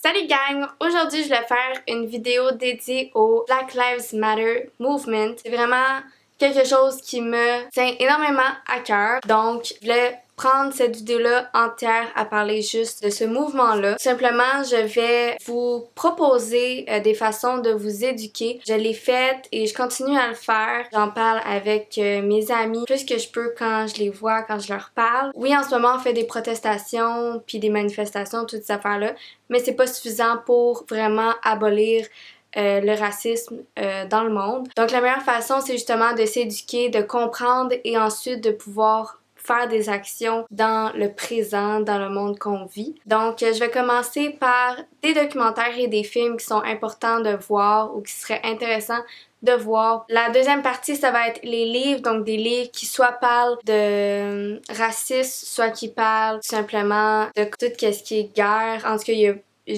Salut gang! Aujourd'hui, je vais faire une vidéo dédiée au Black Lives Matter Movement. C'est vraiment quelque chose qui me tient énormément à cœur. Donc, je voulais prendre cette vidéo-là entière à parler juste de ce mouvement-là. Simplement, je vais vous proposer des façons de vous éduquer. Je l'ai faite et je continue à le faire. J'en parle avec mes amis plus que je peux quand je les vois, quand je leur parle. Oui, en ce moment, on fait des protestations puis des manifestations, toutes ces affaires-là, mais c'est pas suffisant pour vraiment abolir le racisme dans le monde. Donc la meilleure façon, c'est justement de s'éduquer, de comprendre et ensuite de pouvoir faire des actions dans le présent, dans le monde qu'on vit. Donc je vais commencer par des documentaires et des films qui sont importants de voir ou qui seraient intéressants de voir. La deuxième partie, ça va être les livres, donc des livres qui soit parlent de racisme, soit qui parlent tout simplement de tout ce qui est guerre. En tout cas, il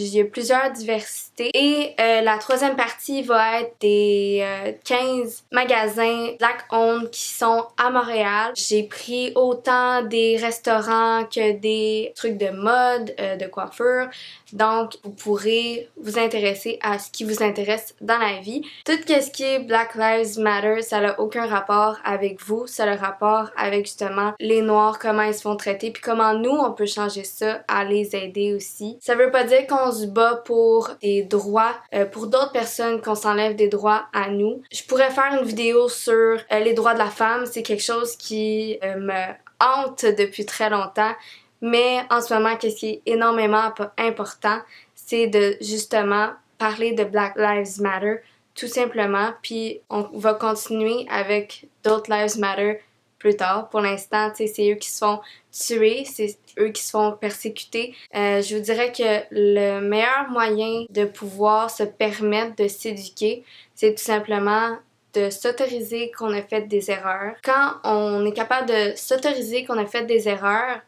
y a plusieurs diversités. Et la troisième partie va être des 15 magasins Black-owned qui sont à Montréal. J'ai pris autant des restaurants que des trucs de mode, de coiffure. Donc, vous pourrez vous intéresser à ce qui vous intéresse dans la vie. Tout ce qui est Black Lives Matter, ça n'a aucun rapport avec vous. Ça a le rapport avec justement les Noirs, comment ils se font traiter, puis comment nous, on peut changer ça, à les aider aussi. Ça veut pas dire qu'on se bat pour des droits, pour d'autres personnes, qu'on s'enlève des droits à nous. Je pourrais faire une vidéo sur les droits de la femme. C'est quelque chose qui me hante depuis très longtemps. Mais en ce moment, qu'est-ce qui est énormément important, c'est de justement parler de Black Lives Matter, tout simplement. Puis on va continuer avec d'autres Lives Matter plus tard. Pour l'instant, c'est eux qui se font tuer, c'est eux qui se font persécuter. Je vous dirais que le meilleur moyen de pouvoir se permettre de s'éduquer, c'est tout simplement de s'autoriser qu'on a fait des erreurs. Quand on est capable de s'autoriser qu'on a fait des erreurs,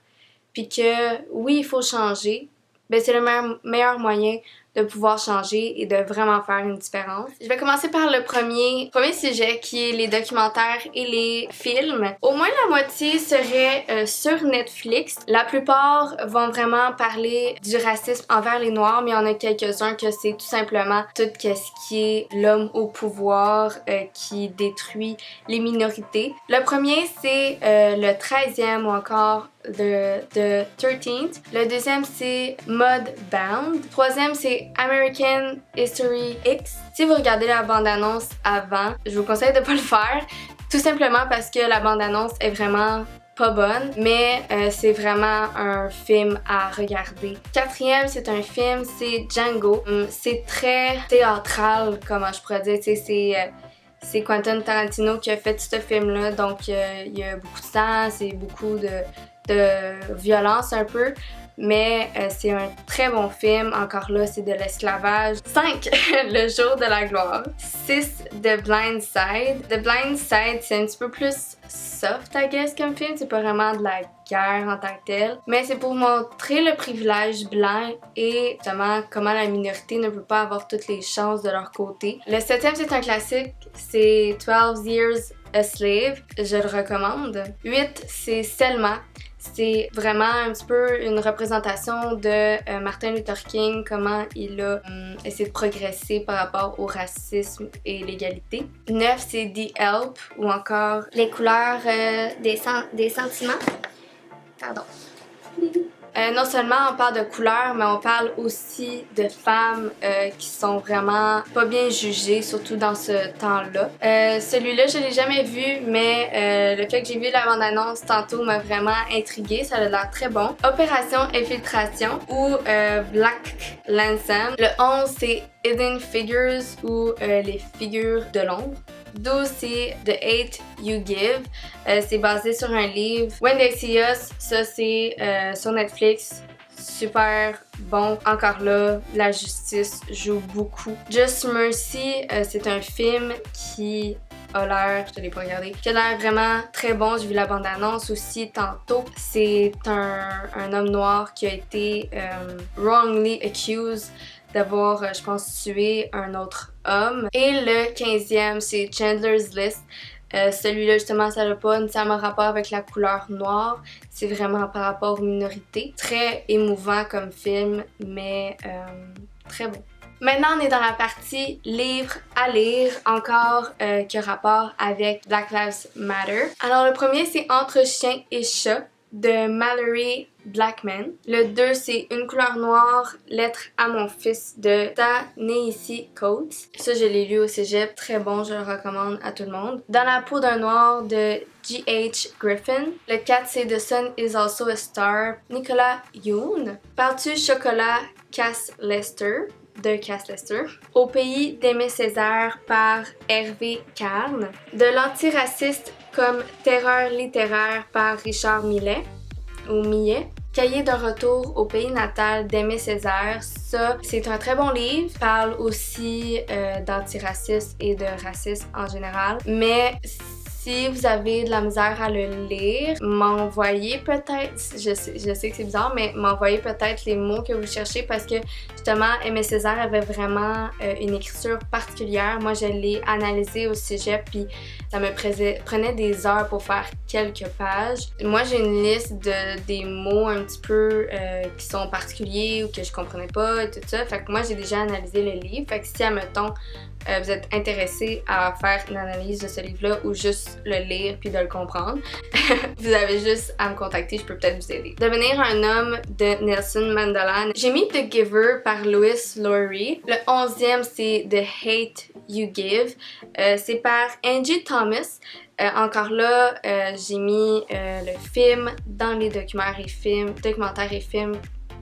puis que oui, il faut changer, ben c'est le meilleur moyen de pouvoir changer et de vraiment faire une différence. Je vais commencer par le premier sujet qui est les documentaires et les films. Au moins la moitié serait sur Netflix. La plupart vont vraiment parler du racisme envers les Noirs, mais il y en a quelques-uns que c'est tout simplement tout ce qui est l'homme au pouvoir qui détruit les minorités. Le premier, c'est le 13e ou encore The 13th. Le deuxième, c'est Mudbound. Le troisième, c'est American History X. Si vous regardez la bande-annonce avant, je vous conseille de pas le faire, tout simplement parce que la bande-annonce est vraiment pas bonne, mais c'est vraiment un film à regarder. Quatrième, c'est un film, c'est Django. C'est très théâtral, comment je pourrais dire, c'est Quentin Tarantino qui a fait ce film-là, donc il y a beaucoup de sang, c'est beaucoup de violence un peu, mais c'est un très bon film. Encore là, c'est de l'esclavage. 5. Le jour de la gloire. 6. The Blind Side. The Blind Side, c'est un petit peu plus soft, I guess, comme film. C'est pas vraiment de la guerre en tant que telle, mais c'est pour montrer le privilège blanc et justement comment la minorité ne peut pas avoir toutes les chances de leur côté. Le 7e, c'est un classique, c'est 12 Years a Slave. Je le recommande. 8, c'est Selma. C'est vraiment un petit peu une représentation de Martin Luther King, comment il a essayé de progresser par rapport au racisme et l'égalité. 9, c'est The Help ou encore Les couleurs des sentiments. Pardon. Non seulement on parle de couleurs, mais on parle aussi de femmes qui sont vraiment pas bien jugées, surtout dans ce temps-là. Celui-là, je l'ai jamais vu, mais le fait que j'ai vu la bande-annonce tantôt m'a vraiment intriguée. Ça a l'air très bon. Opération Infiltration ou Black Landsam. Le 11, c'est Hidden Figures ou les figures de l'ombre. 12, c'est The Hate You Give. C'est basé sur un livre. When They See Us, ça c'est sur Netflix. Super bon. Encore là, la justice joue beaucoup. Just Mercy, c'est un film qui a l'air, je l'ai pas regardé, qui a l'air vraiment très bon. J'ai vu la bande-annonce aussi tantôt. C'est un homme noir qui a été wrongly accused d'avoir, je pense, tué un autre homme. Et le 15e, c'est Chandler's List. Celui-là, justement, ça n'a pas nécessairement rapport avec la couleur noire. C'est vraiment par rapport aux minorités. Très émouvant comme film, mais très bon. Maintenant, on est dans la partie livres à lire, encore qui a rapport avec Black Lives Matter. Alors, le premier, c'est Entre chien et chat de Mallory Blackman. Le 2, c'est Une couleur noire, lettre à mon fils de Ta-Nehisi Coates. Ça, je l'ai lu au cégep, très bon, je le recommande à tout le monde. Dans la peau d'un noir de G.H. Griffin. Le 4, c'est The Sun is also a Star, Nicolas Yoon. Parles-tu chocolat, Cass Lester de Cass Lester. Au pays d'Aimé Césaire par Hervé Carne. De l'antiraciste comme Terreur littéraire par Richard Millet ou Millet. Cahier de retour au pays natal d'Aimé Césaire. Ça, c'est un très bon livre. Il parle aussi d'antiracisme et de racisme en général. Mais si vous avez de la misère à le lire, m'envoyez peut-être, je sais que c'est bizarre, mais m'envoyez peut-être les mots que vous cherchez parce que justement, Aimé Césaire avait vraiment une écriture particulière. Moi, je l'ai analysé au cégep puis ça me prenait des heures pour faire quelques pages. Moi, j'ai une liste des mots un petit peu qui sont particuliers ou que je comprenais pas et tout ça. Fait que moi, j'ai déjà analysé le livre. Fait que si, admettons, vous êtes intéressé à faire une analyse de ce livre-là ou juste le lire puis de le comprendre, vous avez juste à me contacter, je peux peut-être vous aider. Devenir un homme de Nelson Mandela. J'ai mis The Giver par Lois Lowry. Le 11e, c'est The Hate You Give. C'est par Angie Thomas. Encore là, j'ai mis le film dans les documentaires et films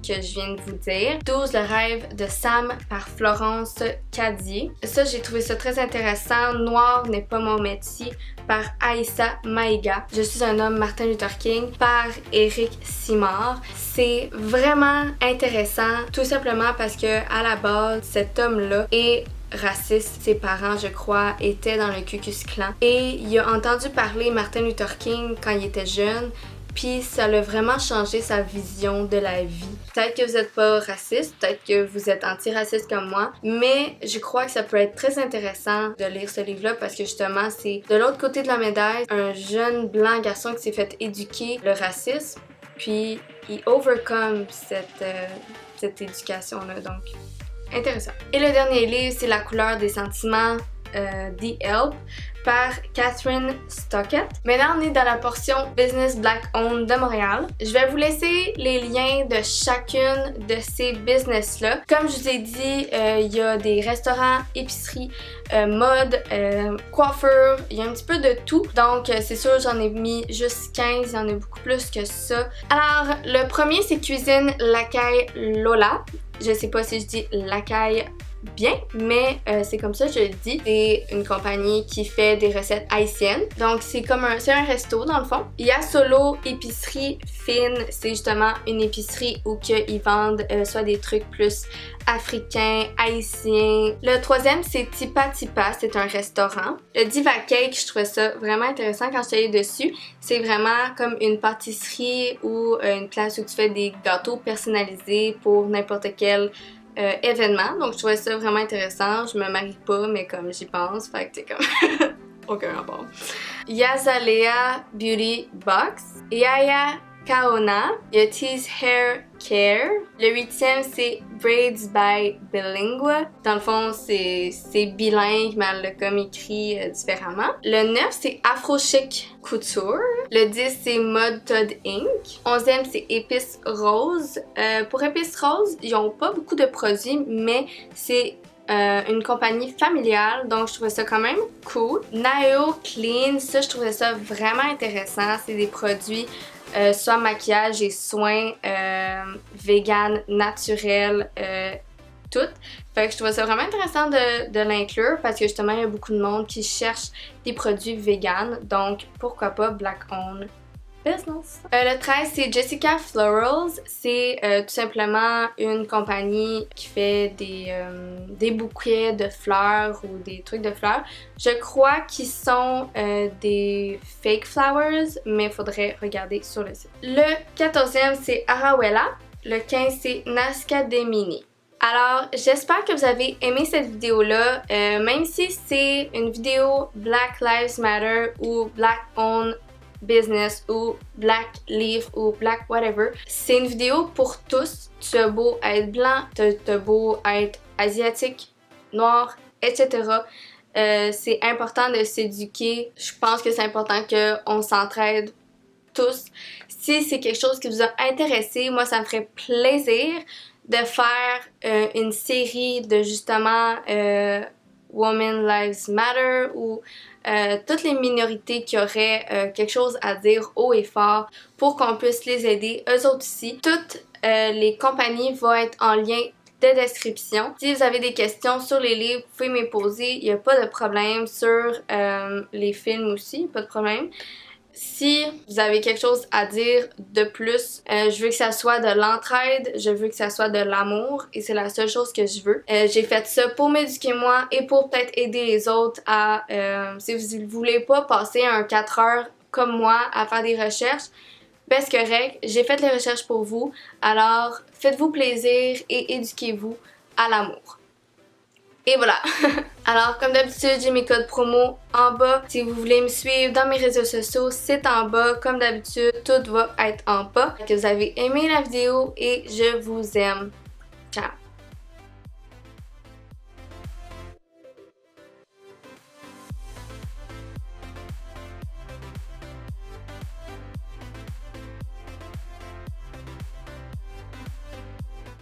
que je viens de vous dire. 12, Le rêve de Sam par Florence Cadier. Ça, j'ai trouvé ça très intéressant. Noir n'est pas mon métier par Aïssa Maïga. Je suis un homme, Martin Luther King par Éric Simard. C'est vraiment intéressant, tout simplement parce que à la base, cet homme-là est raciste. Ses parents, je crois, étaient dans le Ku Klux Klan. Et il a entendu parler Martin Luther King quand il était jeune. Puis ça l'a vraiment changé sa vision de la vie. Peut-être que vous n'êtes pas raciste, peut-être que vous êtes antiraciste comme moi, mais je crois que ça peut être très intéressant de lire ce livre-là parce que justement, c'est de l'autre côté de la médaille, un jeune blanc garçon qui s'est fait éduquer le racisme, puis il overcome cette éducation-là, donc intéressant. Et le dernier livre, c'est La couleur des sentiments, The Help, par Catherine Stockett. Maintenant, on est dans la portion Business Black Owned de Montréal. Je vais vous laisser les liens de chacune de ces business-là. Comme je vous ai dit, il y a des restaurants, épiceries, mode, coiffure, il y a un petit peu de tout. Donc, c'est sûr, j'en ai mis juste 15, il y en a beaucoup plus que ça. Alors, le premier, c'est Cuisine Lacaille Lola. Je sais pas si je dis Lacaille bien, mais c'est comme ça je le dis. C'est une compagnie qui fait des recettes haïtiennes. Donc c'est un resto dans le fond. Il y a Solo Épicerie Fine, c'est justement une épicerie où ils vendent soit des trucs plus africains, haïtiens. Le troisième, c'est Tipa Tipa, c'est un restaurant. Le Diva Cake, je trouvais ça vraiment intéressant quand je suis allée dessus. C'est vraiment comme une pâtisserie ou une place où tu fais des gâteaux personnalisés pour n'importe quel événement. Donc je trouvais ça vraiment intéressant. Je me marie pas, mais comme j'y pense, fait que c'est comme aucun rapport. Yazalea Beauty Box, Yaya Kaona, il y a Tease Hair Care. Le 8e, c'est Braids by Bilingua. Dans le fond, c'est bilingue, mais elle l'a comme écrit différemment. Le 9, c'est Afro Chic Couture. Le 10, c'est Mode Todd Inc. 11e, c'est Épices Rose. Pour Épices Rose, ils n'ont pas beaucoup de produits, mais c'est une compagnie familiale, donc je trouvais ça quand même cool. Nao Clean, ça je trouvais ça vraiment intéressant. C'est des produits soit maquillage et soins vegan, naturels, tout. Fait que je trouvais ça vraiment intéressant de l'inclure parce que justement il y a beaucoup de monde qui cherche des produits vegan, donc pourquoi pas Black Owned Business. Le 13, c'est Jessica Florals. C'est tout simplement une compagnie qui fait des bouquets de fleurs ou des trucs de fleurs. Je crois qu'ils sont des fake flowers, mais il faudrait regarder sur le site. Le 14e, c'est Arawella. Le 15, c'est Nascademini. Alors, j'espère que vous avez aimé cette vidéo-là, même si c'est une vidéo Black Lives Matter ou Black Owned Business ou Black Livre ou Black whatever. C'est une vidéo pour tous. Tu as beau être blanc, tu as beau être asiatique, noir, etc. C'est important de s'éduquer. Je pense que c'est important qu'on s'entraide tous. Si c'est quelque chose qui vous a intéressé, moi ça me ferait plaisir de faire une série de justement Women Lives Matter ou toutes les minorités qui auraient quelque chose à dire haut et fort pour qu'on puisse les aider, eux autres aussi. Toutes les compagnies vont être en lien de description. Si vous avez des questions sur les livres, vous pouvez me les poser, il n'y a pas de problème. Sur les films aussi, pas de problème. Si vous avez quelque chose à dire de plus, je veux que ça soit de l'entraide, je veux que ça soit de l'amour et c'est la seule chose que je veux. J'ai fait ça pour m'éduquer moi et pour peut-être aider les autres à... si vous ne voulez pas passer un 4 heures comme moi à faire des recherches, ben c'est correct, j'ai fait les recherches pour vous, alors faites-vous plaisir et éduquez-vous à l'amour. Et voilà! Alors, comme d'habitude, j'ai mes codes promo en bas. Si vous voulez me suivre dans mes réseaux sociaux, c'est en bas. Comme d'habitude, tout va être en bas. Que vous avez aimé la vidéo et je vous aime.